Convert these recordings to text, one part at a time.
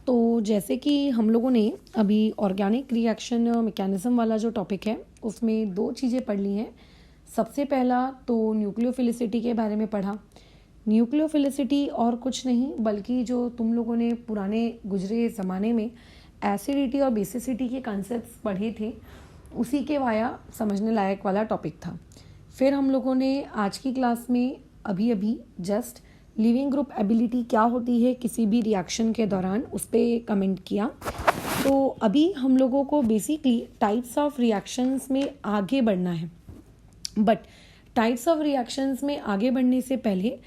तो जैसे कि हम लोगों ने अभी ऑर्गेनिक रिएक्शन मैकेनिज्म वाला जो टॉपिक है उसमें दो चीज़ें पढ़ ली हैं। सबसे पहला तो न्यूक्लियोफिलिसिटी के बारे में पढ़ा। न्यूक्लियोफिलिसिटी और कुछ नहीं बल्कि जो तुम लोगों ने पुराने गुजरे ज़माने में एसिडिटी और बेसिसिटी के कॉन्सेप्ट्स पढ़े थे उसी के वाया समझने लायक वाला टॉपिक था। फिर हम लोगों ने आज की क्लास में अभी जस्ट लिविंग ग्रुप एबिलिटी क्या होती है किसी भी रिएक्शन के दौरान उस पर कमेंट किया। तो अभी हम लोगों को बेसिकली टाइप्स ऑफ रिएक्शंस में आगे बढ़ना है। बट टाइप्स ऑफ रिएक्शंस में आगे बढ़ने से पहले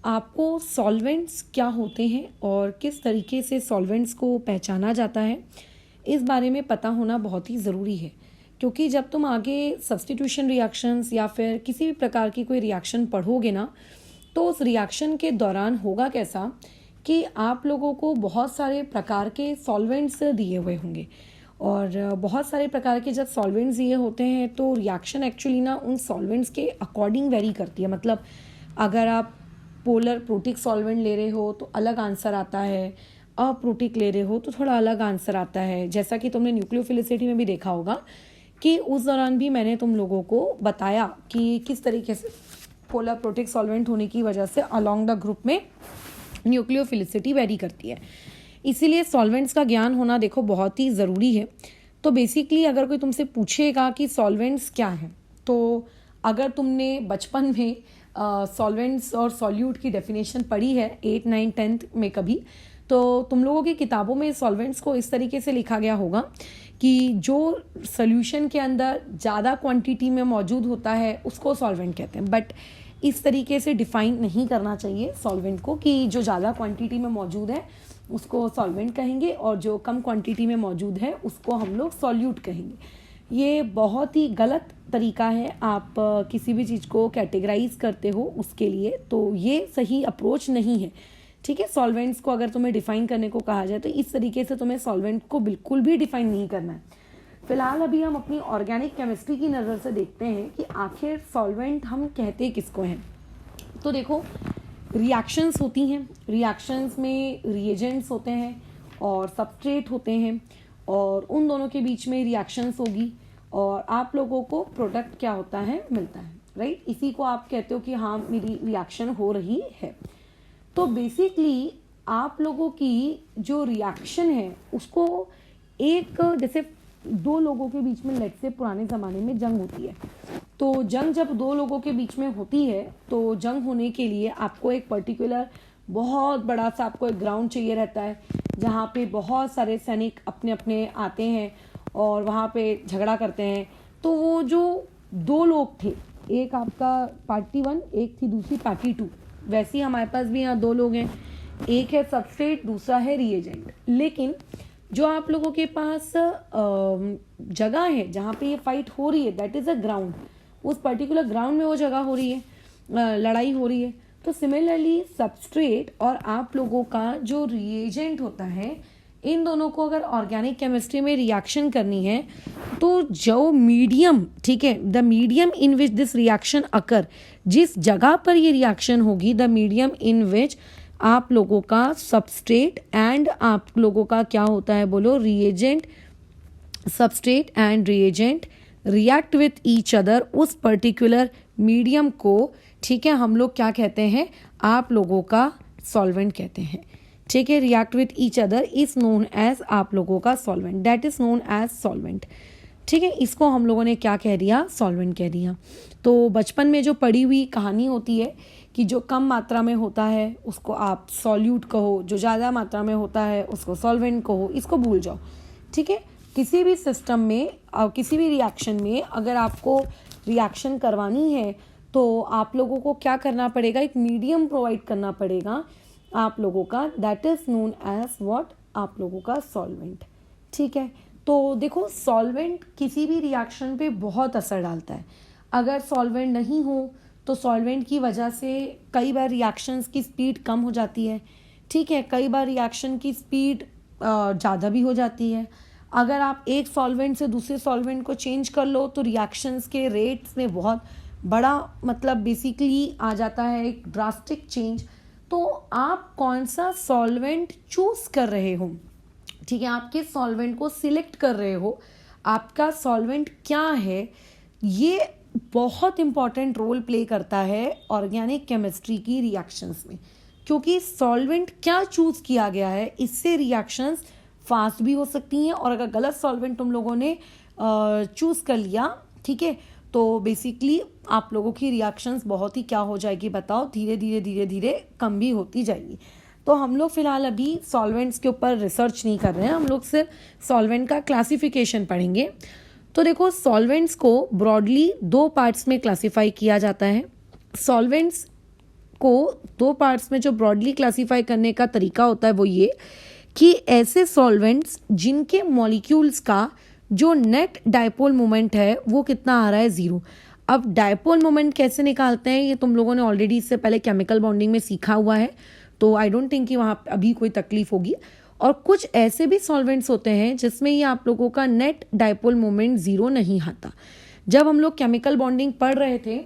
आपको सॉल्वेंट्स क्या होते हैं और किस तरीके से सॉल्वेंट्स को पहचाना जाता है इस बारे में पता होना बहुत ही ज़रूरी है, क्योंकि जब तुम आगे सब्स्टिट्यूशन रिएक्शंस या फिर किसी भी प्रकार की कोई रिएक्शन पढ़ोगे ना, तो उस रिएक्शन के दौरान होगा कैसा कि आप लोगों को बहुत सारे प्रकार के सॉल्वेंट्स दिए हुए होंगे और बहुत सारे प्रकार के जब सॉल्वेंट्स दिए होते हैं तो रिएक्शन एक्चुअली ना उन सॉल्वेंट्स के अकॉर्डिंग वेरी करती है। मतलब अगर आप पोलर प्रोटिक सॉल्वेंट ले रहे हो तो अलग आंसर आता है, अप्रोटिक ले रहे हो तो थोड़ा अलग आंसर आता है। जैसा कि तुमने न्यूक्लियोफिलिसिटी में भी देखा होगा कि उस दौरान भी मैंने तुम लोगों को बताया कि किस तरीके से पोलर प्रोटिक सॉल्वेंट होने की वजह से अलोंग द ग्रुप में न्यूक्लियोफिलिसिटी वेरी करती है। इसीलिए सॉल्वेंट्स का ज्ञान होना देखो बहुत ही ज़रूरी है। तो बेसिकली अगर कोई तुमसे पूछेगा कि सॉल्वेंट्स क्या हैं, तो अगर तुमने बचपन में सॉल्वेंट्स और सॉल्यूट की डेफिनेशन पढ़ी है 8, 9, 10 में कभी, तो तुम लोगों की किताबों में सॉल्वेंट्स को इस तरीके से लिखा गया होगा कि जो सॉल्यूशन के अंदर ज़्यादा क्वांटिटी में मौजूद होता है उसको सॉल्वेंट कहते हैं। बट इस तरीके से डिफाइन नहीं करना चाहिए सॉल्वेंट को कि जो ज़्यादा क्वांटिटी में मौजूद है उसको सॉल्वेंट कहेंगे और जो कम क्वांटिटी में मौजूद है उसको हम लोग सॉल्यूट कहेंगे। ये बहुत ही गलत तरीका है आप किसी भी चीज़ को कैटेगराइज करते हो उसके लिए, तो ये सही अप्रोच नहीं है। ठीक है, सॉल्वेंट्स को अगर तुम्हें डिफाइन करने को कहा जाए तो इस तरीके से तुम्हें सॉल्वेंट को बिल्कुल भी डिफाइन नहीं करना है। फिलहाल अभी हम अपनी ऑर्गेनिक केमिस्ट्री की नज़र से देखते हैं कि आखिर सॉल्वेंट हम कहते किसको हैं। तो देखो, रिएक्शंस होती हैं, रिएक्शंस में रिएजेंट्स होते हैं और सबस्ट्रेट होते हैं और उन दोनों के बीच में रिएक्शंस होगी और आप लोगों को प्रोडक्ट क्या होता है मिलता है, राइट। इसी को आप कहते हो कि हाँ मेरी रिएक्शन हो रही है। तो बेसिकली आप लोगों की जो रिएक्शन है उसको एक जैसे दो लोगों के बीच में लेट से पुराने ज़माने में जंग होती है, तो जंग जब दो लोगों के बीच में होती है तो जंग होने के लिए आपको एक पर्टिकुलर बहुत बड़ा सा आपको एक ग्राउंड चाहिए रहता है जहाँ पे बहुत सारे सैनिक अपने अपने आते हैं और वहाँ पे झगड़ा करते हैं। तो वो जो दो लोग थे, एक आपका पार्टी 1, एक थी दूसरी पार्टी 2, वैसे ही हमारे पास भी यहाँ दो लोग हैं, एक है सबस्ट्रेट दूसरा है रिएजेंट। लेकिन जो आप लोगों के पास जगह है जहाँ पे ये फाइट हो रही है दैट इज़ अ ग्राउंड, उस पर्टिकुलर ग्राउंड में वो जगह हो रही है, लड़ाई हो रही है। तो सिमिलरली सबस्ट्रेट और आप लोगों का जो रिएजेंट होता है, इन दोनों को अगर ऑर्गेनिक केमिस्ट्री में रिएक्शन करनी है तो जो मीडियम, ठीक है, the medium in which this reaction occur, जिस जगह पर ये रिएक्शन होगी, द मीडियम इन विच आप लोगों का सबस्ट्रेट एंड आप लोगों का क्या होता है बोलो, reagent, substrate and reagent react with each other, उस पर्टिकुलर मीडियम को, ठीक है, हम लोग क्या कहते हैं, आप लोगों का सॉल्वेंट कहते हैं। ठीक है, react with each other is known as आप लोगों का solvent, that is known as solvent. ठीक है, इसको हम लोगों ने क्या कह दिया, सॉल्वेंट कह दिया। तो बचपन में जो पढ़ी हुई कहानी होती है कि जो कम मात्रा में होता है उसको आप सॉल्यूट कहो, जो ज़्यादा मात्रा में होता है उसको सॉल्वेंट कहो, इसको भूल जाओ। ठीक है, किसी भी सिस्टम में और किसी भी रिएक्शन में अगर आपको रिएक्शन करवानी है तो आप लोगों को क्या करना पड़ेगा, एक मीडियम प्रोवाइड करना पड़ेगा आप लोगों का, that is known as what, आप लोगों का सॉल्वेंट। ठीक है, तो देखो सॉल्वेंट किसी भी रिएक्शन पे बहुत असर डालता है। अगर सॉल्वेंट नहीं हो तो सॉल्वेंट की वजह से कई बार रिएक्शंस की स्पीड कम हो जाती है। ठीक है, कई बार रिएक्शन की स्पीड ज़्यादा भी हो जाती है। अगर आप एक सॉल्वेंट से दूसरे सॉल्वेंट को चेंज कर लो तो रिएक्शंस के रेट्स में बहुत बड़ा मतलब बेसिकली आ जाता है एक ड्रास्टिक चेंज। तो आप कौन सा सॉल्वेंट चूज कर रहे हो ठीक है, आप किस सॉल्वेंट को सिलेक्ट कर रहे हो, आपका सॉल्वेंट क्या है, ये बहुत इंपॉर्टेंट रोल प्ले करता है ऑर्गेनिक केमिस्ट्री की रिएक्शंस में, क्योंकि सॉल्वेंट क्या चूज किया गया है इससे रिएक्शंस फास्ट भी हो सकती हैं, और अगर गलत सॉल्वेंट तुम लोगों ने चूज कर लिया, ठीक है, तो बेसिकली आप लोगों की रिएक्शंस बहुत ही क्या हो जाएगी बताओ, धीरे धीरे धीरे धीरे कम भी होती जाएगी। तो हम लोग फिलहाल अभी सॉल्वेंट्स के ऊपर रिसर्च नहीं कर रहे हैं, हम लोग सिर्फ सॉल्वेंट का क्लासिफिकेशन पढ़ेंगे। तो देखो, सॉल्वेंट्स को ब्रॉडली दो पार्ट्स में क्लासिफाई किया जाता है। सॉल्वेंट्स को दो पार्ट्स में जो ब्रॉडली क्लासिफाई करने का तरीका होता है वो ये कि ऐसे सॉल्वेंट्स जिनके मॉलिक्यूल्स का जो नेट डायपोल मोमेंट है वो कितना आ रहा है, 0। अब डायपोल मोमेंट कैसे निकालते हैं ये तुम लोगों ने ऑलरेडी इससे पहले केमिकल बॉन्डिंग में सीखा हुआ है, तो आई डोंट थिंक कि वहाँ अभी कोई तकलीफ होगी। और कुछ ऐसे भी सॉल्वेंट्स होते हैं जिसमें ये आप लोगों का नेट डायपोल मोमेंट 0 नहीं आता। जब हम लोग केमिकल बॉन्डिंग पढ़ रहे थे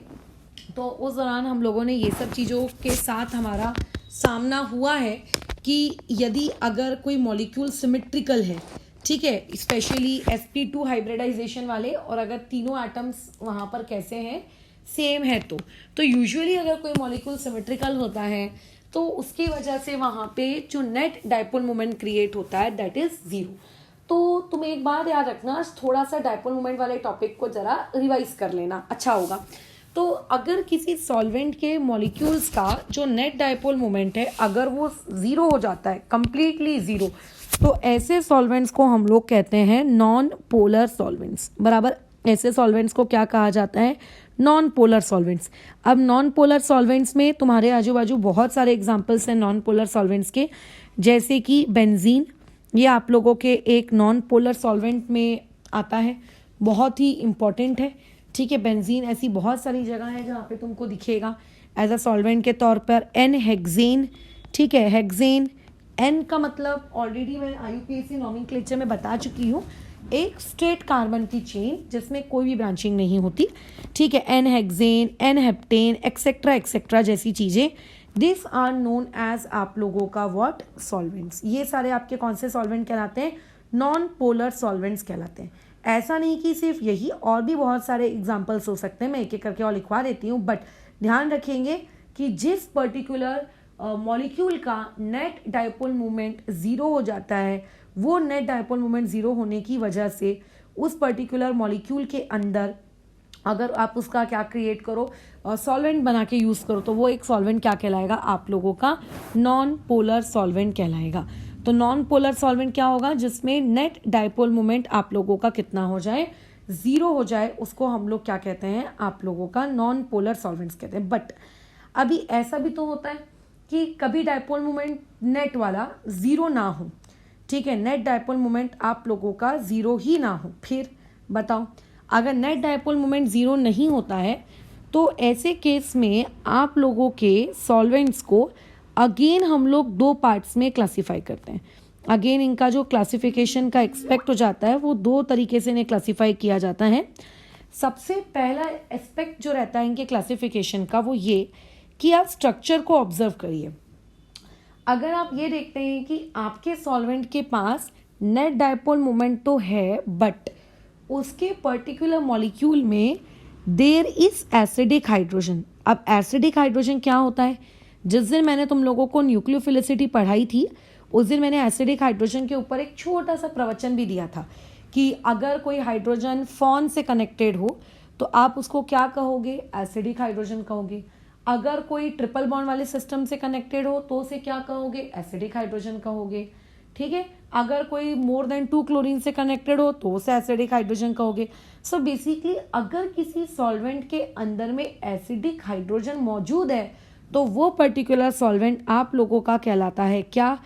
तो उस दौरान हम लोगों ने ये सब चीज़ों के साथ हमारा सामना हुआ है कि यदि अगर कोई मॉलिक्यूल सिमेट्रिकल है, ठीक है, स्पेशली sp2 हाइब्रिडाइजेशन वाले, और अगर तीनों एटम्स वहाँ पर कैसे हैं, सेम है, तो यूजुअली अगर कोई मॉलिक्यूल सिमेट्रिकल होता है तो उसकी वजह से वहाँ पे जो नेट डायपोल मोमेंट क्रिएट होता है दैट इज 0। तो तुम एक बात याद रखना, थोड़ा सा डायपोल मोमेंट वाले टॉपिक को जरा रिवाइज कर लेना, अच्छा होगा। तो अगर किसी सॉल्वेंट के मॉलिक्यूल्स का जो नेट डायपोल मोमेंट है अगर वो 0 हो जाता है, कंप्लीटली 0, तो ऐसे सॉल्वेंट्स को हम लोग कहते हैं नॉन पोलर सॉल्वेंट्स, बराबर। ऐसे सॉल्वेंट्स को क्या कहा जाता है, नॉन पोलर सॉल्वेंट्स। अब नॉन पोलर सॉल्वेंट्स में तुम्हारे आजू बाजू बहुत सारे एग्जांपल्स हैं नॉन पोलर सॉल्वेंट्स के, जैसे कि बेंजीन, ये आप लोगों के एक नॉन पोलर सॉल्वेंट में आता है, बहुत ही इंपॉर्टेंट है, ठीक है। बेंजीन ऐसी बहुत सारी जगह है जहाँ पे तुमको दिखेगा एज अ सॉल्वेंट के तौर पर। एन हेक्सेन, ठीक है, हेक्सेन, एन का मतलब ऑलरेडी मैं IUPAC नॉमेनक्लेचर में बता चुकी हूँ, एक स्ट्रेट कार्बन की चेन जिसमें कोई भी ब्रांचिंग नहीं होती, ठीक है। N hexane, n heptane, etcetera etcetera जैसी चीज़ें, दिस आर नोन एज आप लोगों का व्हाट, सॉल्वेंट्स। ये सारे आपके कौन से सॉल्वेंट कहलाते हैं, नॉन पोलर सॉल्वेंट्स कहलाते हैं। ऐसा नहीं कि सिर्फ यही, और भी बहुत सारे एग्जाम्पल्स हो सकते हैं, मैं एक एक करके और लिखवा देती हूँ, बट ध्यान रखेंगे कि जिस पर्टिकुलर मॉलिक्यूल का नेट डायपोल मोमेंट 0 हो जाता है, वो नेट डायपोल मोमेंट 0 होने की वजह से उस पर्टिकुलर मॉलिक्यूल के अंदर अगर आप उसका क्या क्रिएट करो, सॉल्वेंट बना के यूज़ करो, तो वो एक सॉल्वेंट क्या कहलाएगा, आप लोगों का नॉन पोलर सॉल्वेंट कहलाएगा। तो नॉन पोलर सॉल्वेंट क्या होगा, जिसमें नेट डायपोल मोमेंट आप लोगों का कितना हो जाए, 0 हो जाए, उसको हम लोग क्या कहते हैं, आप लोगों का नॉन पोलर सॉल्वेंट्स कहते हैं। बट अभी ऐसा भी तो होता है कि कभी डायपोल मोमेंट नेट वाला 0 ना हो, ठीक है, नेट डायपोल मोमेंट आप लोगों का 0 ही ना हो, फिर बताओ, अगर नेट डायपोल मोमेंट 0 नहीं होता है तो ऐसे केस में आप लोगों के सॉल्वेंट्स को अगेन हम लोग दो पार्ट्स में क्लासिफाई करते हैं। अगेन इनका जो क्लासिफिकेशन का एक्सपेक्ट हो जाता है वो दो तरीके से इन्हें क्लासिफाई किया जाता है। सबसे पहला एस्पेक्ट जो रहता है इनके क्लासिफिकेशन का वो ये कि आप स्ट्रक्चर को ऑब्जर्व करिए। अगर आप ये देखते हैं कि आपके सॉल्वेंट के पास नेट डायपोल मोमेंट तो है बट उसके पर्टिकुलर मॉलिक्यूल में देयर इज एसिडिक हाइड्रोजन। अब एसिडिक हाइड्रोजन क्या होता है, जिस दिन मैंने तुम लोगों को न्यूक्लियोफिलिसिटी पढ़ाई थी उस दिन मैंने एसिडिक हाइड्रोजन के ऊपर एक छोटा सा प्रवचन भी दिया था कि अगर कोई हाइड्रोजन फॉन से कनेक्टेड हो तो आप उसको क्या कहोगे, एसिडिक हाइड्रोजन कहोगे। अगर कोई ट्रिपल बॉन्ड वाले सिस्टम से कनेक्टेड हो तो उसे क्या कहोगे, एसिडिक हाइड्रोजन कहोगे, ठीक है। अगर कोई मोर देन 2 क्लोरीन से कनेक्टेड हो तो उसे एसिडिक हाइड्रोजन कहोगे। सो बेसिकली अगर किसी सॉल्वेंट के अंदर में एसिडिक हाइड्रोजन मौजूद है तो वो पर्टिकुलर सॉल्वेंट आप लोगों का कहलाता है क्या,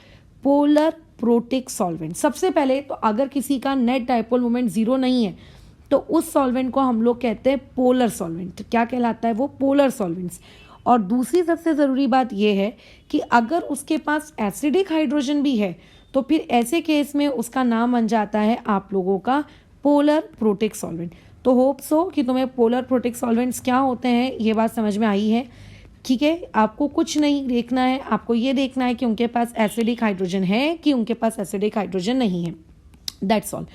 पोलर प्रोटिक सॉल्वेंट। सबसे पहले तो अगर किसी का नेट डायपोल मोमेंट 0 नहीं है तो उस सॉल्वेंट को हम लोग कहते हैं पोलर सॉल्वेंट। क्या कहलाता है वो, पोलर सॉल्वेंट्स। और दूसरी सबसे ज़रूरी बात यह है कि अगर उसके पास एसिडिक हाइड्रोजन भी है तो फिर ऐसे केस में उसका नाम बन जाता है आप लोगों का पोलर प्रोटिक सॉल्वेंट। तो होप सो कि तुम्हें पोलर प्रोटिक सॉल्वेंट्स क्या होते हैं ये बात समझ में आई है। ठीक है, आपको कुछ नहीं देखना है, आपको ये देखना है कि उनके पास एसिडिक हाइड्रोजन है कि उनके पास एसिडिक हाइड्रोजन नहीं है, दैट्स ऑल।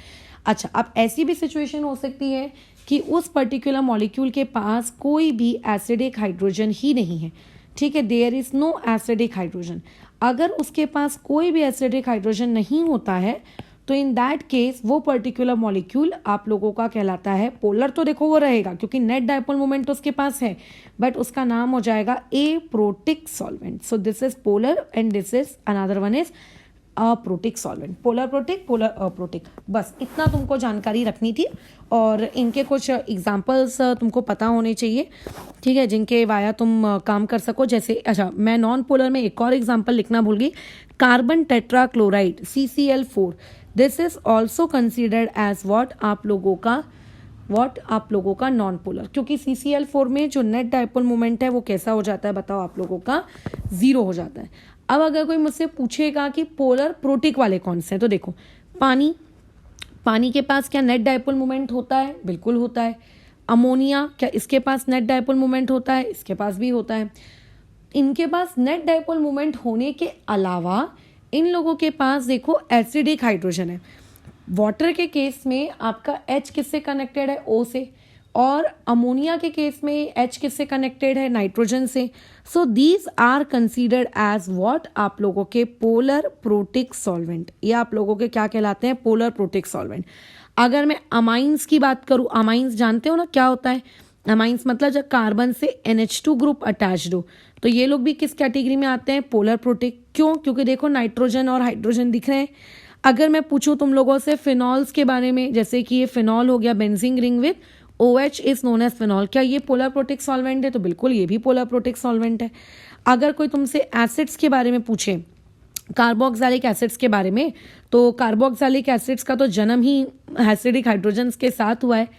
अच्छा, अब ऐसी भी सिचुएशन हो सकती है कि उस पर्टिकुलर मॉलिक्यूल के पास कोई भी एसिडिक हाइड्रोजन ही नहीं है, ठीक है, there is no acidic hydrogen. अगर उसके पास कोई भी एसिडिक हाइड्रोजन नहीं होता है तो इन दैट केस वो पर्टिकुलर मॉलिक्यूल आप लोगों का कहलाता है पोलर। तो देखो वो रहेगा क्योंकि नेट डायपोल मोमेंट तो उसके पास है, बट उसका नाम हो जाएगा aprotic solvent. So this is polar and this is another one is aprotic solvent. Polar protic, polar aprotic, बस इतना तुमको जानकारी रखनी थी। और इनके कुछ एग्जाम्पल्स तुमको पता होने चाहिए, ठीक है, जिनके वाया तुम काम कर सको। जैसे अच्छा, मैं नॉन पोलर में एक और एग्जाम्पल लिखना भूल गई, carbon tetrachloride CCl4। This is also considered as what आप लोगों का नॉन पोलर, क्योंकि CCl4 में जो नेट डायपोल मोमेंट है वो कैसा हो जाता है बताओ आप लोगों का, 0 हो जाता है। अब अगर कोई मुझसे पूछेगा कि पोलर प्रोटिक वाले कौन से हैं, तो देखो पानी के पास क्या नेट डायपोल मोमेंट होता है? बिल्कुल होता है। अमोनिया, क्या इसके पास नेट डायपोल मोमेंट होता है? इसके पास भी होता है। इनके पास नेट डायपोल मोमेंट होने के अलावा इन लोगों के पास देखो एसिडिक हाइड्रोजन है। वाटर के केस में आपका H किससे कनेक्टेड है? O से। और अमोनिया के केस में H किससे कनेक्टेड है? नाइट्रोजन से। So these are considered as what आप लोगों के पोलर प्रोटिक सॉल्वेंट। ये आप लोगों के क्या कहलाते हैं? Polar protic solvent. अगर मैं अमाइंस की बात करूं, अमाइंस जानते हो ना क्या होता है? अमाइंस मतलब जब कार्बन से NH2 ग्रुप अटैच्ड हो, तो ये लोग भी किस कैटेगरी में आते हैं? Polar protic. क्यों? क्योंकि देखो नाइट्रोजन और हाइड्रोजन दिख रहे हैं। अगर मैं पूछूं तुम लोगों से फिनॉल्स के बारे में, जैसे कि ये फिनॉल हो गया benzene ring with OH is known as phenol, क्या ये पोलर प्रोटिक सॉल्वेंट है? तो बिल्कुल ये भी पोलर प्रोटिक सॉल्वेंट है। अगर कोई तुमसे एसिड्स के बारे में पूछे, कार्बोक्सिलिक एसिड्स के बारे में, तो कार्बोक्सिलिक एसिड्स का तो जन्म ही एसिडिक हाइड्रोजन के साथ हुआ है,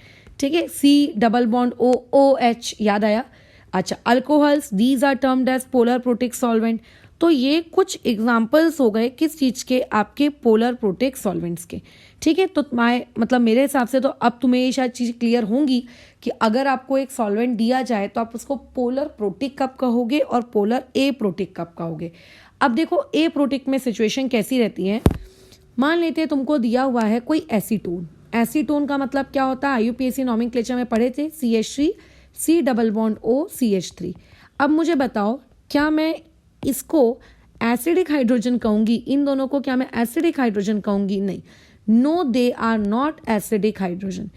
ठीक है, C+O OH, याद आया? अच्छा, alcohols, these are termed as polar protic solvent. तो ये कुछ एग्जाम्पल्स हो गए किस चीज के? आपके पोलर प्रोटिक सॉल्वेंट्स के, ठीक है। तो मतलब मेरे हिसाब से तो अब तुम्हें ये शायद चीज क्लियर होंगी कि अगर आपको एक सॉल्वेंट दिया जाए तो आप उसको पोलर प्रोटिक कब कहोगे और पोलर एप्रोटिक कब कहोगे। अब देखो एप्रोटिक में सिचुएशन कैसी रहती है। मान लेते हैं तुमको दिया हुआ है कोई एसीटोन। एसीटोन का मतलब क्या होता है? IUPAC नॉमेनक्लेचर में पढ़े थे, CH3 C+O CH3। अब मुझे बताओ, क्या मैं इसको एसिडिक हाइड्रोजन कहूंगी? इन दोनों को क्या मैं एसिडिक हाइड्रोजन कहूंगी? नहीं, no, they are not acidic hydrogen,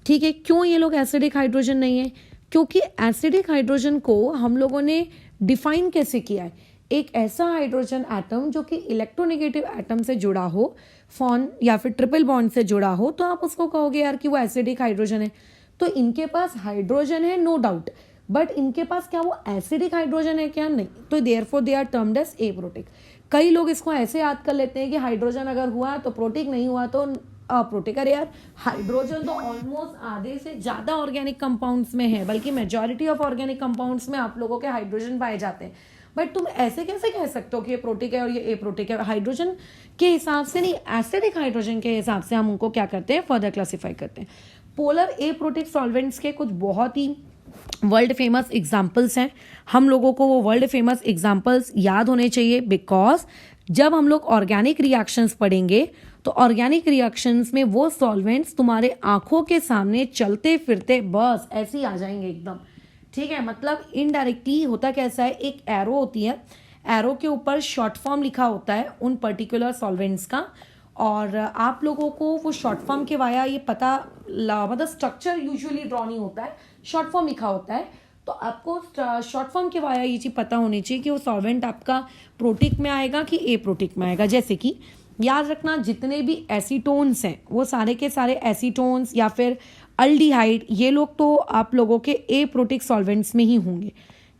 ठीक है। क्यों ये लोग एसिडिक हाइड्रोजन नहीं है? क्योंकि एसिडिक हाइड्रोजन को हम लोगों ने डिफाइन कैसे किया है? एक ऐसा हाइड्रोजन एटम जो कि इलेक्ट्रोनेगेटिव एटम से जुड़ा हो, फॉन या फिर ट्रिपल बॉन्ड से जुड़ा हो, तो आप उसको कहोगे यार कि वो एसिडिक हाइड्रोजन है। तो इनके पास हाइड्रोजन है, नो डाउट, बट इनके पास क्या वो एसिडिक हाइड्रोजन है क्या? नहीं। तो therefore they are termed as aprotic. कई लोग इसको ऐसे याद कर लेते हैं कि हाइड्रोजन अगर हुआ तो प्रोटिक, नहीं हुआ तो अप्रोटिक। अरे यार, हाइड्रोजन तो ऑलमोस्ट आधे से ज्यादा ऑर्गेनिक कंपाउंड्स में है, बल्कि मेजॉरिटी ऑफ ऑर्गेनिक कंपाउंड्स में आप लोगों के हाइड्रोजन पाए जाते हैं। बट तुम ऐसे कैसे कह सकते हो कि ये प्रोटिक है और ये एप्रोटिक है? हाइड्रोजन के हिसाब से नहीं, एसिडिक हाइड्रोजन के हिसाब से हम उनको क्या करते हैं? फर्दर क्लासिफाई करते हैं। पोलर एप्रोटिक सॉल्वेंट्स के कुछ बहुत ही वर्ल्ड फेमस एग्जाम्पल्स हैं। हम लोगों को वो वर्ल्ड फेमस एग्जाम्पल्स याद होने चाहिए, बिकॉज जब हम लोग ऑर्गेनिक रिएक्शंस पढ़ेंगे तो ऑर्गेनिक रिएक्शंस में वो सॉल्वेंट्स तुम्हारे आंखों के सामने चलते फिरते बस ऐसे ही आ जाएंगे एकदम, ठीक है। मतलब इनडायरेक्टली होता कैसा है, एक एरो होती है, एरो के ऊपर शॉर्ट फॉर्म लिखा होता है उन पर्टिकुलर सॉल्वेंट्स का, और आप लोगों को वो शॉर्ट फॉर्म के वाया ये पता, मतलब स्ट्रक्चर यूजुअली ड्रॉ नहीं होता है, शॉर्ट फॉर्म लिखा होता है, तो आपको शॉर्ट फॉर्म के वाया ये चीज पता होनी चाहिए कि वो सॉल्वेंट आपका प्रोटिक में आएगा कि एप्रोटिक में आएगा। जैसे कि याद रखना, जितने भी एसीटोन्स हैं वो सारे के सारे एसीटोन्स या फिर अल्डिहाइड, ये लोग तो आप लोगों के एप्रोटिक सॉल्वेंट्स में ही होंगे,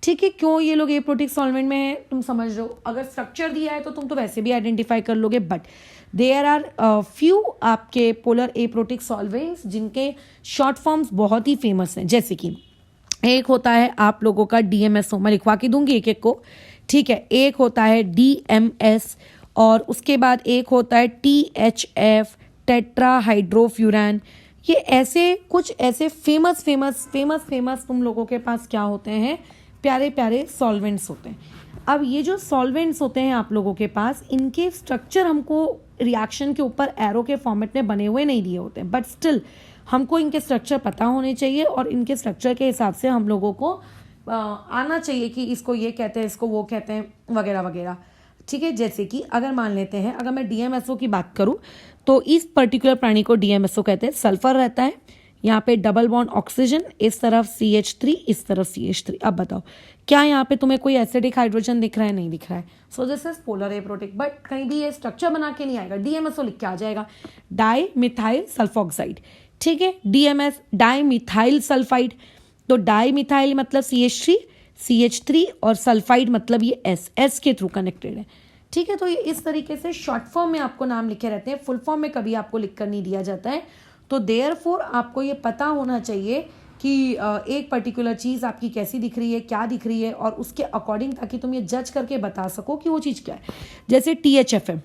ठीक है। क्यों ये लोग एप्रोटिक सॉल्वेंट में हैं तुम समझ लो, अगर स्ट्रक्चर दिया है तो तुम तो वैसे भी आइडेंटिफाई कर लोगे, बट देयर आर फ्यू आपके पोलर एप्रोटिक सॉल्वेंट्स जिनके शॉर्ट फॉर्म्स बहुत ही फेमस हैं। जैसे कि एक होता है आप लोगों का DMSO, मैं लिखवा के दूंगी एक एक को, ठीक है। एक होता है DMS, और उसके बाद एक होता है THF, टेट्रा हाइड्रोफ्यूरैन। ये ऐसे कुछ ऐसे फेमस तुम लोगों के पास क्या होते हैं? प्यारे प्यारे सॉल्वेंट्स होते हैं। अब ये जो सॉल्वेंट्स होते हैं आप लोगों के पास, इनके स्ट्रक्चर हमको रिएक्शन के ऊपर एरो के फॉर्मेट में बने हुए नहीं दिए होते हैं, बट स्टिल हमको इनके स्ट्रक्चर पता होने चाहिए और इनके स्ट्रक्चर के हिसाब से हम लोगों को आना चाहिए कि इसको ये कहते हैं, इसको वो कहते हैं, वगैरह वगैरह। ठीक है, जैसे कि अगर मान लेते हैं, अगर मैं डीएमएसओ की बात करूं तो इस पर्टिकुलर प्राणी को डीएमएसओ कहते हैं। सल्फर रहता है यहाँ पे, डबल बॉन्ड ऑक्सीजन, इस तरफ CH3, इस तरफ CH3। अब बताओ क्या यहाँ पे तुम्हें कोई एसिडिक हाइड्रोजन दिख रहा है? नहीं दिख रहा है। सो this is polar aprotic, but कहीं भी ये स्ट्रक्चर बना के नहीं आएगा, डीएमएसओ लिख के आ जाएगा, डाई मिथाइल सल्फोक्साइड। ठीक है, डीएमएस डाई मिथाइल सल्फाइड, तो डाई मिथाइल मतलब CH3, CH3 और सल्फाइड मतलब ये S के थ्रू कनेक्टेड है। ठीक है, तो ये इस तरीके से शॉर्ट फॉर्म में आपको नाम लिखे रहते हैं, फुल फॉर्म में कभी आपको लिख कर नहीं दिया जाता है। तो देयरफॉर आपको ये पता होना चाहिए कि एक पर्टिकुलर चीज़ आपकी कैसी दिख रही है, क्या दिख रही है, और उसके अकॉर्डिंग ताकि तुम ये जज करके बता सको कि वो चीज़ क्या है। जैसे THF है,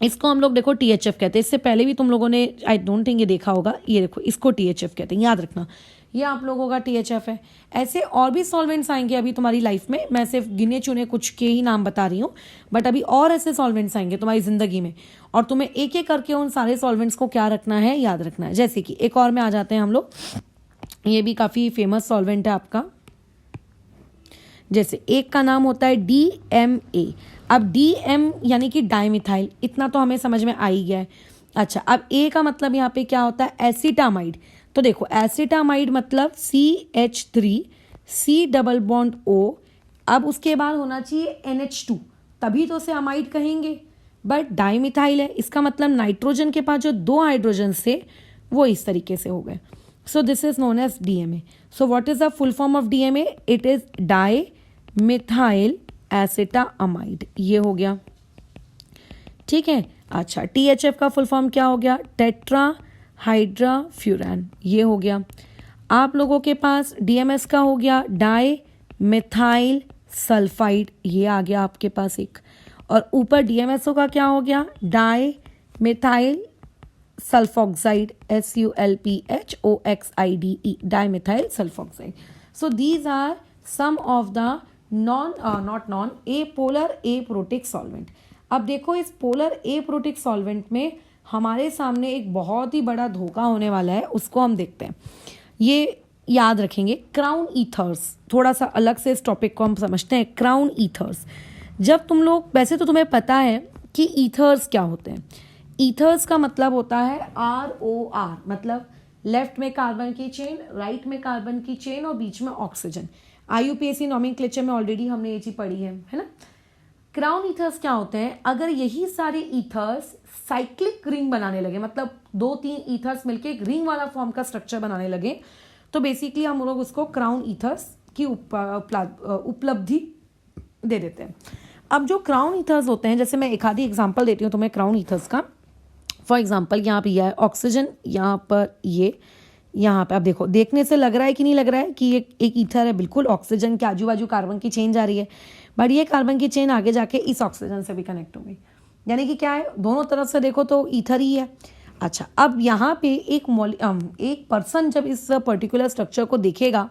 इसको हम लोग देखो THF कहते हैं। इससे पहले भी तुम लोगों ने आई डोंट थिंक ये देखा होगा, ये देखो इसको THF कहते हैं, याद रखना ये आप लोगों का THF है। ऐसे और भी सॉल्वेंट्स आएंगे अभी तुम्हारी लाइफ में, मैं सिर्फ गिने चुने कुछ के ही नाम बता रही हूँ, बट अभी और ऐसे सॉल्वेंट्स आएंगे तुम्हारी जिंदगी में, और तुम्हें एक एक करके उन सारे सॉल्वेंट्स को क्या रखना है, याद रखना है। जैसे कि एक और में आ जाते हैं हम लोग, ये भी काफ़ी फेमस सॉल्वेंट है आपका। जैसे एक का नाम होता है DMA। अब DM यानी कि डाइमिथाइल, इतना तो हमें समझ में आ ही गया है। अच्छा, अब A का मतलब यहाँ पे क्या होता है? एसिटामाइड। तो देखो एसिटामाइड मतलब CH3 C double bond O, अब उसके बाद होना चाहिए NH2, तभी तो उसे अमाइड कहेंगे, बट डाइमिथाइल है, इसका मतलब नाइट्रोजन के पास जो 2 हाइड्रोजन से वो इस तरीके से हो गए। So this is known as DMA। So what is the full form of DMA? It is dimethyl acetamide, ये हो गया। ठीक है, अच्छा THF का फुल फॉर्म क्या हो गया? टेट्रा हाइड्राफ्यूरैन, ये हो गया। आप लोगों के पास DMS का हो गया डाई मिथाइल सल्फाइड, ये आ गया आपके पास एक, और ऊपर DMSO का क्या हो गया? Dimethyl sulphoxide, SULPHOXIDE, dimethyl sulphoxide. So these are some of the polar aprotic solvent. अब देखो इस पोलर एप्रोटिक सॉल्वेंट में हमारे सामने एक बहुत ही बड़ा धोखा होने वाला है, उसको हम देखते हैं। ये याद रखेंगे, क्राउन ईथर्स, थोड़ा सा अलग से इस टॉपिक को हम समझते हैं। क्राउन ईथर्स, जब तुम लोग, वैसे तो तुम्हें पता है कि ईथर्स क्या होते हैं। ईथर्स का मतलब होता है ROR, मतलब लेफ्ट में कार्बन की चेन, राइट में कार्बन की चेन और बीच में ऑक्सीजन। IUPAC नॉमेनक्लेचर में ऑलरेडी हमने ये चीज पढ़ी है ना। क्राउन ईथर्स क्या होते हैं? अगर यही सारे ईथर्स साइक्लिक रिंग बनाने लगे, मतलब 2-3 ईथर्स मिलके एक रिंग वाला फॉर्म का स्ट्रक्चर बनाने लगे, तो बेसिकली हम लोग उसको क्राउन ईथर्स की उपलब्धि दे देते हैं। अब जो क्राउन ईथर्स होते हैं, जैसे मैं एक आधी एग्जांपल देती हूँ तुम्हें क्राउन ईथर्स का। फॉर एग्जांपल यहाँ पे यह है ऑक्सीजन, यहाँ पर ये, यहाँ पे अब देखो, देखने से लग रहा है कि नहीं लग रहा है कि ये एक ईथर है? बिल्कुल, ऑक्सीजन के आजू बाजू कार्बन की चेन जा रही है, बट ये कार्बन की चेन आगे जाके इस ऑक्सीजन से भी कनेक्ट हो गई, यानी कि क्या है, दोनों तरफ से देखो तो ईथर ही है। अच्छा, अब यहाँ पे एक पर्सन जब इस पर्टिकुलर स्ट्रक्चर को देखेगा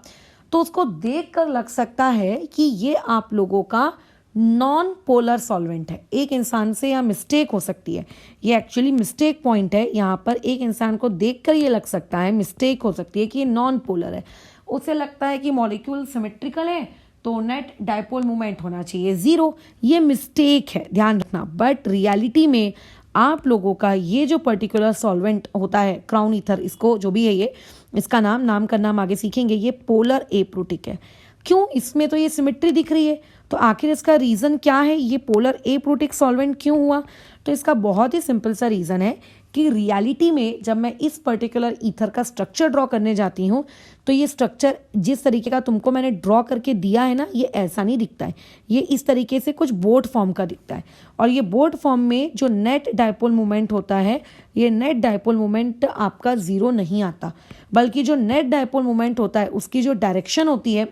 तो उसको देख कर लग सकता है कि ये आप लोगों का नॉन पोलर सॉल्वेंट है। एक इंसान से यहाँ मिस्टेक हो सकती है, ये एक्चुअली मिस्टेक पॉइंट है। यहाँ पर एक इंसान को देखकर ये लग सकता है, मिस्टेक हो सकती है कि ये नॉन पोलर है। उसे लगता है कि मॉलिक्यूल सिमेट्रिकल है तो नेट डायपोल मूवमेंट होना चाहिए 0, ये मिस्टेक है, ध्यान रखना। बट रियलिटी में आप लोगों का ये जो पर्टिकुलर सॉल्वेंट होता है क्राउन ईथर, इसको जो भी है ये, इसका नाम करना हम आगे सीखेंगे, ये पोलर एप्रोटिक है। क्यों? इसमें तो ये सिमेट्री दिख रही है, तो आखिर इसका रीज़न क्या है, ये पोलर एप्रोटिक सॉल्वेंट क्यों हुआ? तो इसका बहुत ही सिंपल सा रीज़न है कि रियलिटी में जब मैं इस पर्टिकुलर ईथर का स्ट्रक्चर ड्रॉ करने जाती हूँ तो ये स्ट्रक्चर जिस तरीके का तुमको मैंने ड्रॉ करके दिया है ना, ये ऐसा नहीं दिखता है, ये इस तरीके से कुछ बोट फॉर्म का दिखता है। और ये बोट फॉर्म में जो नेट डायपोल मूवमेंट होता है, ये नेट डायपोल मूवमेंट आपका 0 नहीं आता, बल्कि जो नेट डायपोल मूवमेंट होता है उसकी जो डायरेक्शन होती है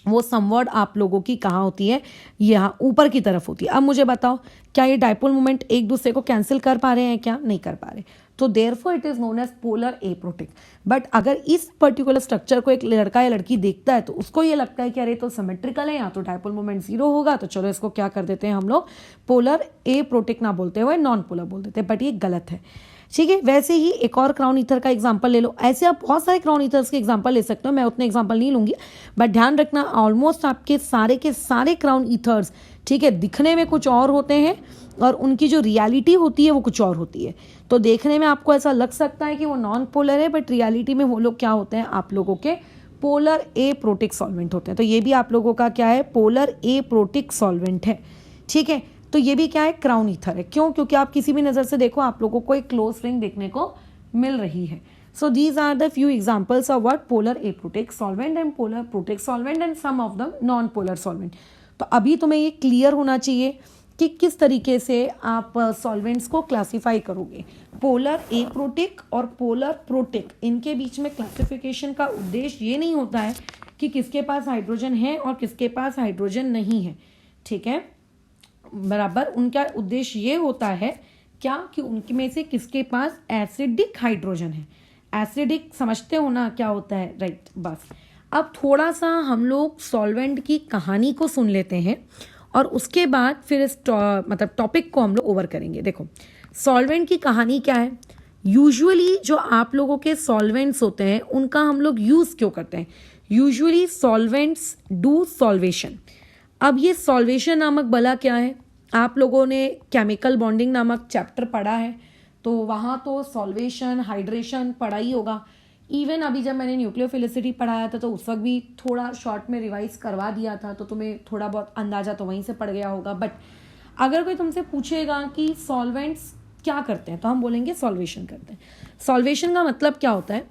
वो समवर्ड आप लोगों की कहाँ होती है, यहाँ ऊपर की तरफ होती है। अब मुझे बताओ, क्या ये डायपोल मोमेंट एक दूसरे को कैंसिल कर पा रहे हैं क्या? नहीं कर पा रहे। तो therefore it is known as polar aprotic. But अगर इस पर्टिकुलर स्ट्रक्चर को एक लड़का या लड़की देखता है तो उसको ये लगता है कि अरे तो सिमेट्रिकल है, या तो डायपोल मोमेंट 0 होगा, तो चलो इसको क्या कर देते हैं हम लोग, पोलर एप्रोटिक ना बोलते हुए नॉन पोलर बोल देते हैं। बट ये गलत है, ठीक है। वैसे ही एक और क्राउन ईथर का एग्जांपल ले लो। ऐसे आप बहुत सारे क्राउन ईथर्स के एग्जांपल ले सकते हो, मैं उतने एग्जांपल नहीं लूंगी, बट ध्यान रखना ऑलमोस्ट आपके सारे के सारे क्राउन ईथर्स, ठीक है, दिखने में कुछ और होते हैं और उनकी जो रियलिटी होती है वो कुछ और होती है। तो देखने में आपको ऐसा लग सकता है कि वो नॉन पोलर है, बट रियलिटी में वो लोग क्या होते हैं, आप लोगों के पोलर एप्रोटिक सॉल्वेंट होते हैं। तो ये भी आप लोगों का क्या है, पोलर एप्रोटिक सॉल्वेंट है, ठीक है। तो ये भी क्या है, क्राउन ईथर है। क्यों? क्योंकि आप किसी भी नज़र से देखो आप लोगों को एक क्लोज रिंग देखने को मिल रही है। So these are the few examples of what, polar aprotic solvent and polar protic solvent and some of the non polar solvent. तो अभी तुम्हें ये क्लियर होना चाहिए कि किस तरीके से आप सॉल्वेंट्स को क्लासीफाई करोगे। पोलर एप्रोटिक और पोलर प्रोटिक, इनके बीच में क्लासिफिकेशन का उद्देश्य ये नहीं होता है कि किसके पास हाइड्रोजन है और किसके पास हाइड्रोजन नहीं है, ठीक है, बराबर। उनका उद्देश्य ये होता है क्या, कि उनके में से किसके पास एसिडिक हाइड्रोजन है। एसिडिक समझते हो ना क्या होता है, राइट। बस अब थोड़ा सा हम लोग सॉल्वेंट की कहानी को सुन लेते हैं और उसके बाद फिर इस मतलब टॉपिक को हम लोग ओवर करेंगे। देखो सॉल्वेंट की कहानी क्या है। यूजुअली जो आप लोगों के सॉल्वेंट्स होते हैं उनका हम लोग यूज़ क्यों करते हैं, यूजुअली सॉल्वेंट्स डू सॉल्वेशन। अब ये सॉल्वेशन नामक बला क्या है, आप लोगों ने केमिकल बॉन्डिंग नामक चैप्टर पढ़ा है, तो वहाँ तो सॉल्वेशन हाइड्रेशन पढ़ा ही होगा। इवन अभी जब मैंने न्यूक्लियोफिलिसिटी पढ़ाया था तो उस वक्त भी थोड़ा शॉर्ट में रिवाइज करवा दिया था, तो तुम्हें थोड़ा बहुत अंदाजा तो वहीं से पड़ गया होगा। बट अगर कोई तुमसे पूछेगा कि सॉल्वेंट्स क्या करते हैं, तो हम बोलेंगे सॉल्वेशन करते हैं। सॉल्वेशन का मतलब क्या होता है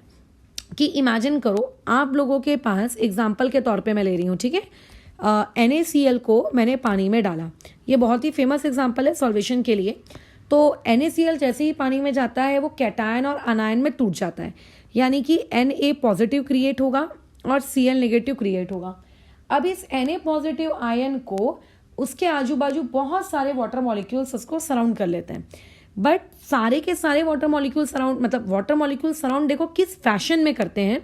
कि इमेजिन करो आप लोगों के पास, एग्जाम्पल के तौर पर मैं ले रही हूँ, ठीक है, NaCl को मैंने पानी में डाला। ये बहुत ही फेमस एग्जाम्पल है सॉल्वेशन के लिए। तो NaCl जैसे ही पानी में जाता है वो कैटायन और अनायन में टूट जाता है, यानी कि Na पॉजिटिव क्रिएट होगा और Cl नेगेटिव क्रिएट होगा। अब इस Na पॉजिटिव आयन को उसके आजू बाजू बहुत सारे वाटर मॉलिक्यूल्स उसको सराउंड कर लेते हैं। बट सारे के सारे वाटर मॉलिक्यूल सराउंड, मतलब वाटर मॉलिक्यूल सराउंड देखो किस फैशन में करते हैं।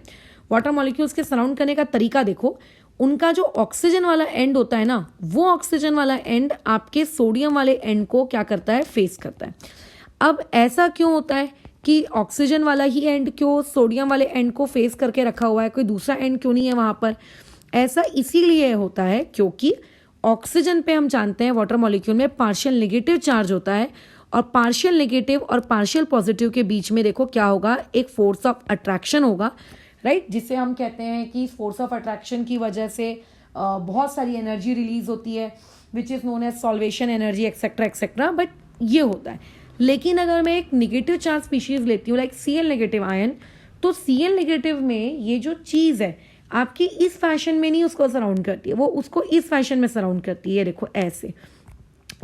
वाटर मॉलिक्यूल्स के सराउंड करने का तरीका देखो, उनका जो ऑक्सीजन वाला एंड होता है ना, वो ऑक्सीजन वाला एंड आपके सोडियम वाले एंड को क्या करता है, फेस करता है। अब ऐसा क्यों होता है कि ऑक्सीजन वाला ही एंड क्यों सोडियम वाले एंड को फेस करके रखा हुआ है, कोई दूसरा एंड क्यों नहीं है वहां पर? ऐसा इसीलिए होता है क्योंकि ऑक्सीजन पे हम जानते हैं वाटर मॉलिक्यूल में पार्शियल नेगेटिव चार्ज होता है, और पार्शियल नेगेटिव और पार्शियल पॉजिटिव के बीच में देखो क्या होगा, एक फोर्स ऑफ अट्रैक्शन होगा, राइट, जिसे हम कहते हैं कि फोर्स ऑफ अट्रैक्शन की वजह से बहुत सारी एनर्जी रिलीज होती है, which is known as solvation energy etcetera etcetera. But ये होता है। लेकिन अगर मैं एक निगेटिव चार्ज स्पीशीज लेती हूँ लाइक Cl नेगेटिव आयन, तो Cl नेगेटिव में ये जो चीज़ है आपकी इस फैशन में नहीं उसको सराउंड करती है, वो उसको इस फैशन में सराउंड करती है। देखो ऐसे,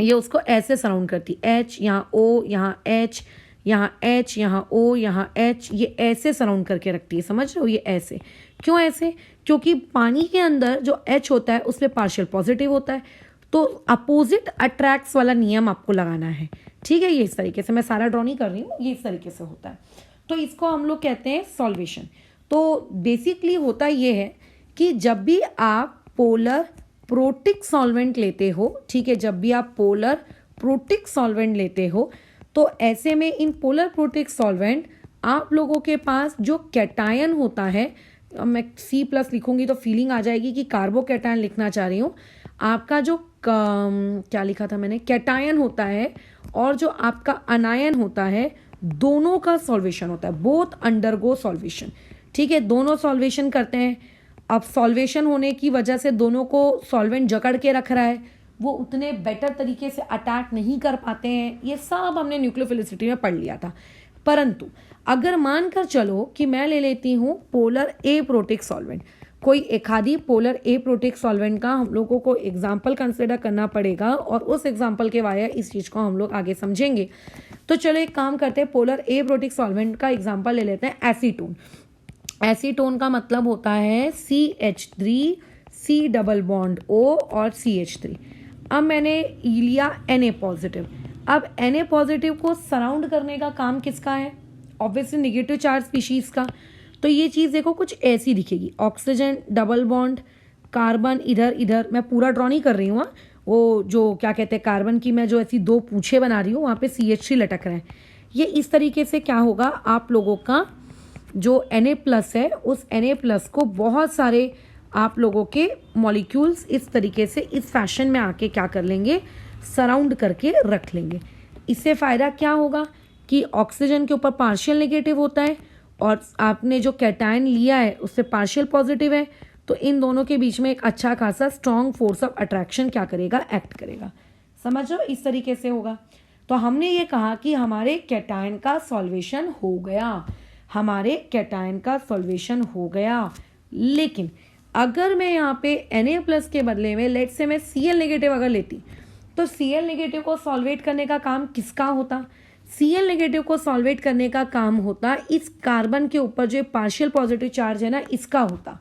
ये उसको ऐसे सराउंड करती है, H यहाँ O यहाँ H यहाँ H यहाँ O यहाँ H, ये ऐसे सराउंड करके रखती है, समझ रहे हो? ये ऐसे क्यों ऐसे? क्योंकि पानी के अंदर जो H होता है उसमें पार्शियल पॉजिटिव होता है, तो अपोजिट अट्रैक्ट्स वाला नियम आपको लगाना है, ठीक है। ये इस तरीके से, मैं सारा ड्रॉ नहीं कर रही हूँ, ये इस तरीके से होता है। तो इसको हम लोग कहते हैं सॉल्वेशन। तो बेसिकली होता ये है कि जब भी आप पोलर प्रोटिक सॉल्वेंट लेते हो, ठीक है, जब भी आप पोलर प्रोटिक सॉल्वेंट लेते हो, तो ऐसे में इन पोलर प्रोटिक सॉल्वेंट आप लोगों के पास जो कैटायन होता है, मैं C+ लिखूंगी तो फीलिंग आ जाएगी कि कार्बो कैटायन लिखना चाह रही हूँ। आपका जो क्या लिखा था मैंने, कैटायन होता है और जो आपका अनायन होता है, दोनों का सॉल्वेशन होता है, बोथ अंडरगो सॉल्वेशन, ठीक है, दोनों सॉल्वेशन करते हैं। अब सॉल्वेशन होने की वजह से दोनों को सॉल्वेंट जकड़ के रख रहा है, वो उतने बेटर तरीके से अटैक नहीं कर पाते हैं। ये सब हमने न्यूक्लियोफिलिसिटी में पढ़ लिया था। परंतु अगर मानकर चलो कि मैं ले लेती हूँ पोलर एप्रोटिक सॉल्वेंट, कोई एक आधी पोलर एप्रोटिक सॉल्वेंट का हम लोगों को एग्जाम्पल कंसिडर करना पड़ेगा, और उस एग्जाम्पल के वाया इस चीज़ को हम लोग आगे समझेंगे। तो चलो एक काम करते हैं, पोलर एप्रोटिक सॉल्वेंट का एग्जाम्पल ले लेते हैं एसीटोन। एसीटोन का मतलब होता है CH3 C double bond O और CH3। अब मैंने लिया Na पॉजिटिव। अब Na पॉजिटिव को सराउंड करने का काम किसका है? ऑब्वियसली निगेटिव चार्ज स्पीशीज का। तो ये चीज़ देखो कुछ ऐसी दिखेगी, ऑक्सीजन डबल बॉन्ड, कार्बन इधर इधर, मैं पूरा ड्रॉ नहीं कर रही हूँ, वो जो क्या कहते हैं कार्बन की मैं जो ऐसी दो पूछे बना रही हूँ वहाँ पे CH3 लटक रहे हैं। ये इस तरीके से क्या होगा, आप लोगों का जो Na+ है उस Na+ को बहुत सारे आप लोगों के मॉलिक्यूल्स इस तरीके से इस फैशन में आके क्या कर लेंगे, सराउंड करके रख लेंगे। इससे फ़ायदा क्या होगा कि ऑक्सीजन के ऊपर पार्शियल नेगेटिव होता है और आपने जो कैटायन लिया है उससे पार्शियल पॉजिटिव है, तो इन दोनों के बीच में एक अच्छा खासा स्ट्रॉन्ग फोर्स ऑफ अट्रैक्शन क्या करेगा, एक्ट करेगा। समझ लो, इस तरीके से होगा। तो हमने ये कहा कि हमारे कैटायन का सॉल्वेशन हो गया, हमारे कैटायन का सॉल्वेशन हो गया। लेकिन अगर मैं यहाँ पे Na+ के बदले में लेट से मैं Cl- अगर लेती, तो Cl- को सॉल्वेट करने का काम किसका होता? Cl- को सॉल्वेट करने का काम होता इस कार्बन के ऊपर जो पार्शियल पॉजिटिव चार्ज है ना, इसका होता।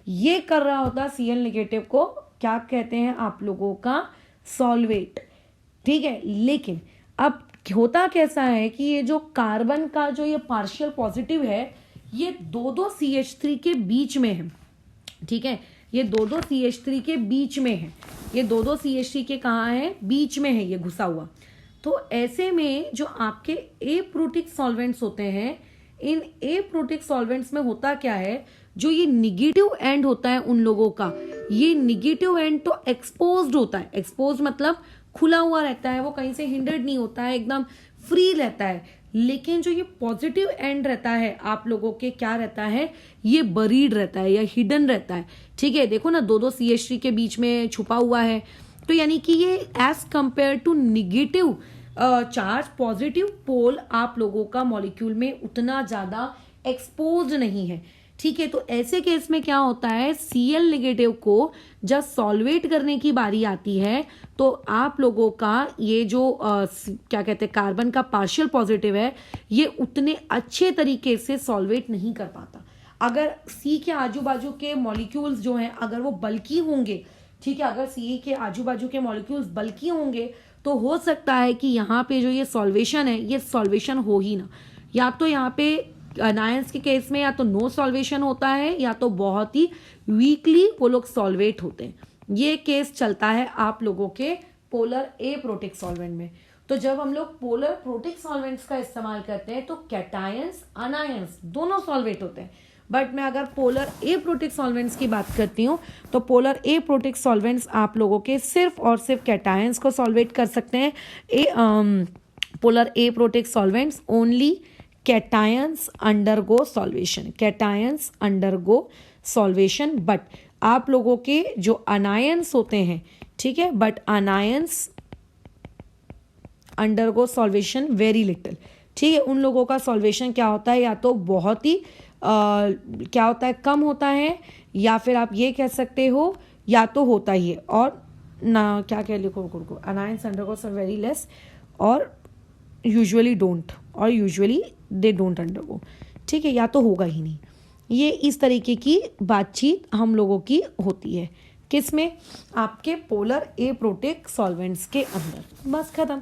ये कर रहा होता Cl- को क्या कहते हैं आप लोगों का, सॉल्वेट। ठीक है, लेकिन अब होता कैसा है कि ये जो कार्बन का जो ये पार्शियल पॉजिटिव है ये दो CH3 के बीच में है। ठीक है, ये दो CH3 के बीच में है, ये दो CH3 के कहाँ है, बीच में है ये घुसा हुआ। तो ऐसे में जो आपके एप्रोटिक सॉल्वेंट्स होते हैं, इन एप्रोटिक सॉल्वेंट्स में होता क्या है, जो ये निगेटिव एंड होता है उन लोगों का, ये निगेटिव एंड तो एक्सपोज्ड होता है। एक्सपोज मतलब खुला हुआ रहता है, वो कहीं से हिंडर्ड नहीं होता है, एकदम फ्री रहता है। लेकिन जो ये पॉजिटिव एंड रहता है आप लोगों के, क्या रहता है, ये बरीड रहता है या हिडन रहता है। ठीक है, देखो ना दो CH3 के बीच में छुपा हुआ है। तो यानी कि ये as compared to negative charge, positive pole आप लोगों का मॉलिक्यूल में उतना ज्यादा एक्सपोज नहीं है। ठीक है, तो ऐसे केस में क्या होता है, Cl- को जब सॉल्वेट करने की बारी आती है तो आप लोगों का ये जो क्या कहते हैं कार्बन का पार्शियल पॉजिटिव है, ये उतने अच्छे तरीके से सॉल्वेट नहीं कर पाता। अगर C के आजू बाजू के मॉलिक्यूल्स जो हैं अगर वो बल्की होंगे, ठीक है, अगर C के आजू बाजू के मॉलिक्यूल्स बल्की होंगे तो हो सकता है कि यहाँ पे जो ये सॉल्वेशन है ये सॉल्वेशन हो ही ना। या तो यहाँ पे अनायंस के केस में या तो नो सॉल्वेशन होता है या तो बहुत ही वीकली वो लोग सॉल्वेट होते हैं। ये केस चलता है आप लोगों के पोलर एप्रोटिक सॉल्वेंट में। तो जब हम लोग पोलर प्रोटिक सॉल्वेंट्स का इस्तेमाल करते हैं तो कैटायंस अनायंस दोनों सॉल्वेट होते हैं। बट मैं अगर पोलर एप्रोटिक सॉल्वेंट्स की बात करती हूँ तो पोलर एप्रोटिक सॉल्वेंट्स आप लोगों के सिर्फ और सिर्फ कैटायंस को सॉल्वेट कर सकते हैं। Polar aprotic solvents only cations undergo solvation, cations undergo solvation. But आप लोगों के जो अनायंस होते हैं, ठीक है, but anions undergo solvation very little. ठीक है, उन लोगों का सॉल्वेशन क्या होता है, या तो बहुत ही क्या होता है, कम होता है, या फिर आप ये कह सकते हो या तो होता ही है और ना, क्या कह लिखो को अनायंस अंडरगो वेरी लेस और यूजुअली डोंट, और यूजुअली दे डोंट अंडरगो। ठीक है, या तो होगा ही नहीं। ये इस तरीके की बातचीत हम लोगों की होती है किसमें, आपके पोलर एप्रोटिक सॉल्वेंट्स के अंदर। बस खत्म।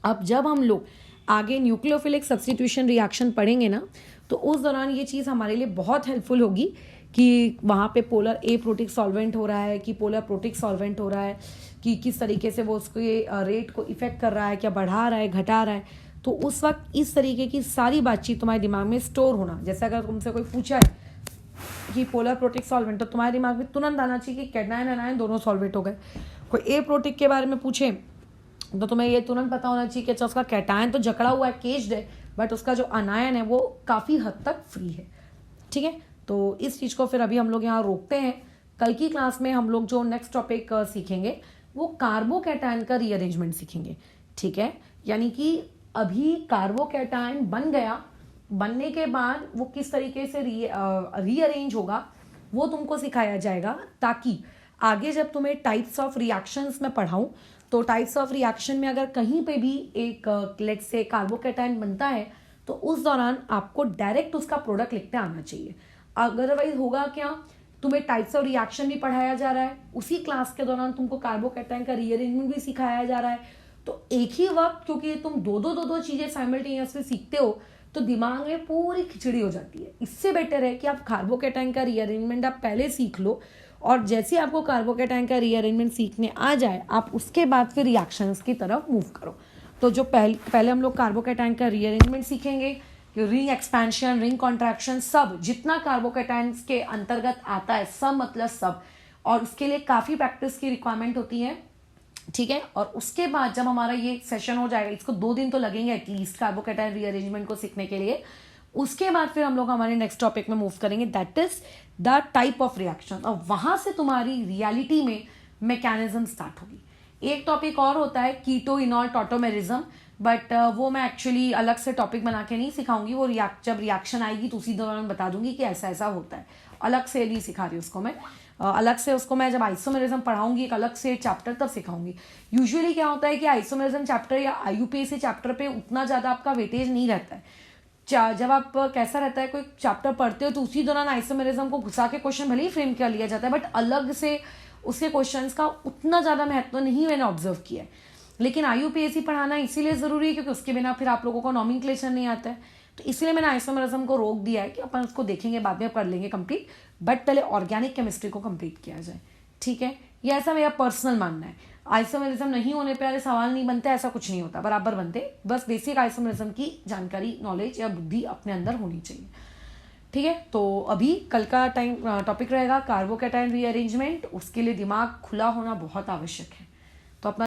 अब जब हम लोग आगे न्यूक्लियोफिलिक सब्स्टिट्यूशन रिएक्शन पढ़ेंगे ना, तो उस दौरान ये चीज़ हमारे लिए बहुत हेल्पफुल होगी कि वहाँ पे पोलर एप्रोटिक सॉल्वेंट हो रहा है कि पोलर प्रोटिक सॉल्वेंट हो रहा है, कि किस तरीके से वो उसके रेट को इफेक्ट कर रहा है, क्या बढ़ा रहा है, घटा रहा है। तो उस वक्त इस तरीके की सारी बातचीत तुम्हारे दिमाग में स्टोर होना। जैसे अगर तुमसे कोई पूछा है कि पोलर प्रोटिक सॉल्वेंट, तो तुम्हारे दिमाग में तुरंत आना चाहिए कि कैटायन एनायन दोनों सॉल्वेट हो गए। कोई ए प्रोटिक के बारे में पूछे तो तुम्हें ये तुरंत पता होना चाहिए कि अच्छा उसका कैटायन तो जकड़ा हुआ है, केज्ड है, बट उसका जो अनायन है वो काफ़ी हद तक फ्री है। ठीक है, तो इस चीज़ को फिर अभी हम लोग यहाँ रोकते हैं। कल की क्लास में हम लोग जो नेक्स्ट टॉपिक सीखेंगे वो कार्बोकैटायन का रीअरेंजमेंट सीखेंगे। ठीक है, यानी कि अभी कार्बोकैटायन बन गया, बनने के बाद वो किस तरीके से रीअरेंज होगा वो तुमको सिखाया जाएगा, ताकि आगे जब तुम्हें टाइप्स ऑफ रिएक्शंस में पढ़ाऊं तो टाइप्स ऑफ रिएक्शन में अगर कहीं पे भी एक लेट्स से कार्बोकैटायन बनता है तो उस दौरान आपको डायरेक्ट उसका प्रोडक्ट लिखते आना चाहिए। अदरवाइज होगा क्या तुम्हें टाइप्स ऑफ रिएक्शन भी पढ़ाया जा रहा है, उसी क्लास के दौरान तुमको कार्बोकैटायन का रीअरेंजमेंट भी सिखाया जा रहा है। तो एक ही वक्त क्योंकि तुम दो चीजें साइमल्टेनियसली सीखते हो तो दिमाग में पूरी खिचड़ी हो जाती है। इससे बेटर है कि आप कार्बोकैटायन का रीअरेंजमेंट आप पहले सीख लो, और जैसे आपको कार्बोकैटायन का रीअरेंजमेंट सीखने आ जाए आप उसके बाद फिर रिएक्शंस की तरफ मूव करो। तो जो पहले हम लोग कार्बोकैटायन का रीअरेंजमेंट सीखेंगे, रिंग एक्सपेंशन, रिंग कॉन्ट्रैक्शन, सब जितना कार्बोकैटायंस के अंतर्गत आता है, सब मतलब सब, और उसके लिए काफ़ी प्रैक्टिस की रिक्वायरमेंट होती है, ठीक है। और उसके बाद जब हमारा ये सेशन हो जाएगा, इसको 2 दिन तो लगेंगे एटलीस्ट कार्बोकैटायन रीअरेंजमेंट को सीखने के लिए, उसके बाद फिर हम लोग हमारे नेक्स्ट टॉपिक में मूव करेंगे, that is the type of reaction, और वहां से तुम्हारी रियलिटी में मैकेनिज्म स्टार्ट होगी। एक टॉपिक और होता है कीटो इनॉल टॉटोमेरिज्म, बट वो मैं एक्चुअली अलग से टॉपिक बना के नहीं सिखाऊंगी, वो जब रिएक्शन आएगी तो उसी दौरान बता दूंगी कि ऐसा ऐसा होता है, अलग से नहीं सिखा रही उसको मैं, अलग से उसको मैं जब आइसोमेरिज्म पढ़ाऊंगी एक अलग से चैप्टर तब सिखाऊंगी। यूजुअली क्या होता है कि आइसोमेरिज्म चैप्टर या आईयूपीएसी चैप्टर पे उतना ज़्यादा आपका वेटेज नहीं रहता है। जब आप कैसा रहता है, कोई चैप्टर पढ़ते हो तो उसी दौरान आइसोमेरिज्म को घुसा के क्वेश्चन भले ही फ्रेम कर लिया जाता है, बट अलग से उसके क्वेश्चंस का उतना ज़्यादा महत्व नहीं मैंने ऑब्जर्व किया है। लेकिन आईयूपीएसी पढ़ाना इसीलिए ज़रूरी है क्योंकि उसके बिना फिर आप लोगों को नॉमेनक्लेचर नहीं आता है, तो इसलिए मैंने आइसोमेरिज्म को रोक दिया है कि अपन उसको देखेंगे बाद में कर लेंगे कंप्लीट, बट पहले ऑर्गेनिक केमिस्ट्री को कंप्लीट किया जाए, ठीक है। ये ऐसा मेरा पर्सनल मानना है। आइसोमेरिज्म नहीं होने पे अरे सवाल नहीं बनते, ऐसा कुछ नहीं होता, बराबर बनते, बस बेसिक आइसोमेरिज्म की जानकारी, नॉलेज या बुद्धि अपने अंदर होनी चाहिए, ठीक है। तो अभी कल का टॉपिक रहेगा कार्बोकैटायन रीअरेंजमेंट, उसके लिए दिमाग खुला होना बहुत आवश्यक है।